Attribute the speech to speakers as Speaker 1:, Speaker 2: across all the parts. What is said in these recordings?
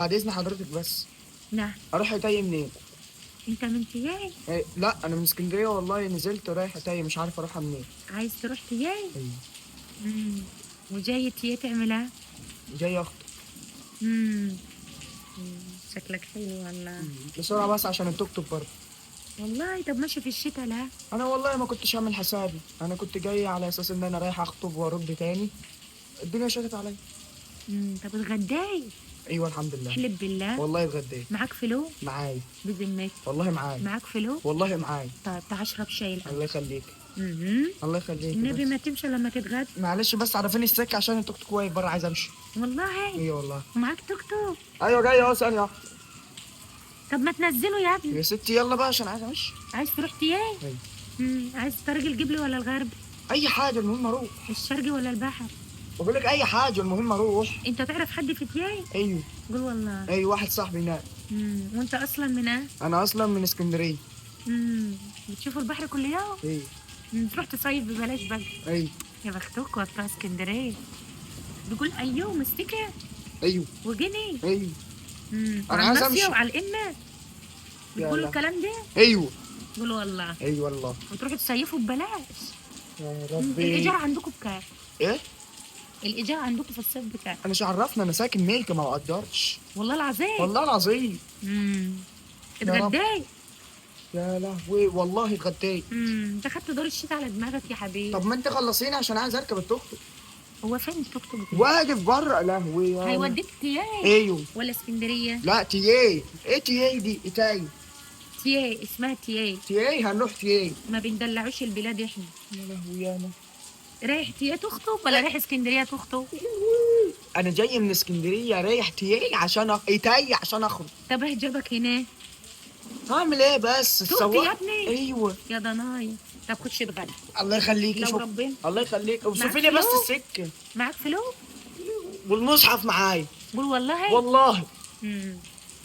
Speaker 1: بعد اذن حضرتك بس.
Speaker 2: نعم.
Speaker 1: اروح تاي منين؟
Speaker 2: انت من تياي؟
Speaker 1: إيه، لا انا من اسكندريه والله، نزلت رايح تاي مش عارف اروحها منين.
Speaker 2: عايز تروح تياي؟
Speaker 1: ايوه.
Speaker 2: امم وجاي تياي تعمل ايه؟
Speaker 1: جاي اخطب.
Speaker 2: امم شكلك حلو والله.
Speaker 1: بسرعه بس عشان التوك توك برضه.
Speaker 2: والله طب ماشي في الشتاء لا؟
Speaker 1: انا والله ما كنتش عامل حسابي، انا كنت جاي على اساس ان انا رايح اخطب وارد تاني. الدنيا شتت عليا.
Speaker 2: طب اتغداي؟
Speaker 1: ايوه الحمد لله.
Speaker 2: احلب بالله.
Speaker 1: والله اتغديت.
Speaker 2: معاك فلوس؟
Speaker 1: معاي.
Speaker 2: بذمتك؟
Speaker 1: والله معاي.
Speaker 2: معاك فلوس؟
Speaker 1: والله معاي.
Speaker 2: طيب تعال اشرب شاي الأول.
Speaker 1: الله يخليك.
Speaker 2: امم
Speaker 1: الله يخليك.
Speaker 2: النبي
Speaker 1: بس
Speaker 2: ما تمشي لما تتغدى.
Speaker 1: معلش بس عرفيني السكه عشان التوك توك واقف بره عايز امشي.
Speaker 2: والله
Speaker 1: ايوه والله.
Speaker 2: ومعاك توك توك؟
Speaker 1: ايوه جاي اهو ثانيه.
Speaker 2: طب ما تنزله يا ابني.
Speaker 1: يا ستي يلا بقى عشان عايز امشي.
Speaker 2: عايز تروح تياي؟
Speaker 1: ايوه.
Speaker 2: عايز الطريق القبلي ولا الغربي؟
Speaker 1: اي حاجه المهم اروح.
Speaker 2: الشرقي ولا البحر؟
Speaker 1: بقول لك اي حاجه المهم اروح.
Speaker 2: انت تعرف حد في تياي؟
Speaker 1: ايوه.
Speaker 2: قول والله.
Speaker 1: ايوه واحد صاحبي هناك.
Speaker 2: وانت اصلا من ايه؟
Speaker 1: انا اصلا من اسكندريه.
Speaker 2: بتشوفوا البحر كل يوم؟
Speaker 1: ايوه.
Speaker 2: تروح تصيف ببلاش بقى.
Speaker 1: ايوه.
Speaker 2: يا بختك وبتوع اسكندريه. بيقول ايوه مستكه.
Speaker 1: ايوه.
Speaker 2: وجني.
Speaker 1: ايوه. انا
Speaker 2: وعلى
Speaker 1: عايز
Speaker 2: الناصيه
Speaker 1: امشي.
Speaker 2: وعلى القمه. بتقولوا الكلام ده؟
Speaker 1: ايوه.
Speaker 2: قول والله.
Speaker 1: ايوه والله.
Speaker 2: وتروحوا تصيفوا ببلاش.
Speaker 1: يا ربي.
Speaker 2: الايجار عندكم بكام؟
Speaker 1: ايه؟
Speaker 2: الايجار عندكم في الصيف بكام؟
Speaker 1: انا مش عرفنا، انا ساكن ملك ما بقدرش.
Speaker 2: والله العظيم.
Speaker 1: والله العظيم.
Speaker 2: اتغديت؟
Speaker 1: يا لهوي والله اتغديت.
Speaker 2: انت خدت دور الشتاء على دماغك يا حبيبي.
Speaker 1: طب ما انت خلصيني عشان عايز اركب التوك توك.
Speaker 2: هو فين التوك توك ده؟
Speaker 1: واقف بره. لهوي.
Speaker 2: هيوديك تياي؟
Speaker 1: ايوه.
Speaker 2: ولا اسكندريه؟
Speaker 1: لا تياي. ايه تياي دي؟ ايتاي.
Speaker 2: تياي اسمها تياي.
Speaker 1: تياي هنروح تياي.
Speaker 2: ما بندلعوش البلاد احنا.
Speaker 1: يا لهوي انا.
Speaker 2: رايح تياي تخطب ولا رايح اسكندريه تخطب؟
Speaker 1: انا جاي من اسكندريه رايح تياي عشان ايتاي عشان اخرج.
Speaker 2: طب ايه جابك هنا؟
Speaker 1: هعمل ايه بس
Speaker 2: تهت يا ابني.
Speaker 1: ايوه.
Speaker 2: يا ضنايا. طب خش اتغدى.
Speaker 1: الله يخليكي.
Speaker 2: لو ربنا.
Speaker 1: الله يخليك اوصفي لي بس
Speaker 2: فلوس؟
Speaker 1: السكه.
Speaker 2: معاك فلوس؟
Speaker 1: والمصحف معايا.
Speaker 2: قول والله.
Speaker 1: والله.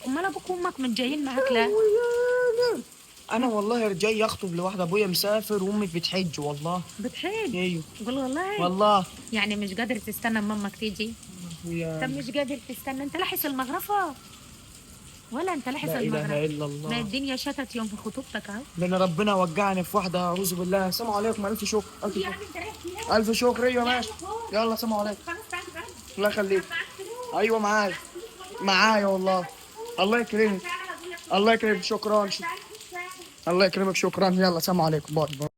Speaker 2: امال ابوك وامك مش جايين معاك لا؟
Speaker 1: انا والله جاي اخطب لواحده، ابويا مسافر وامي بتحج والله.
Speaker 2: بتحج؟
Speaker 1: ايوه.
Speaker 2: قول والله.
Speaker 1: والله.
Speaker 2: يعني مش قادر تستنى اما امك تيجي؟ طب مش قادر تستنى، انت لاحس المغرفه؟ ولا انت لاحس المغرفه؟
Speaker 1: لا اله الا الله.
Speaker 2: ما الدنيا شتت يوم في خطوبتك اهو.
Speaker 1: لان ربنا وجعني في واحده اعوذ بالله. السلام عليكم. الف شكر. الف شكر. ايوه ماشي. يلا السلام عليكم. الله يخليك. ايوه معايا. معايا والله. الله يكرمك. الله يكرمك. شكرا. الله يكرمك. شكرا. يلا السلام عليكم. باي باي.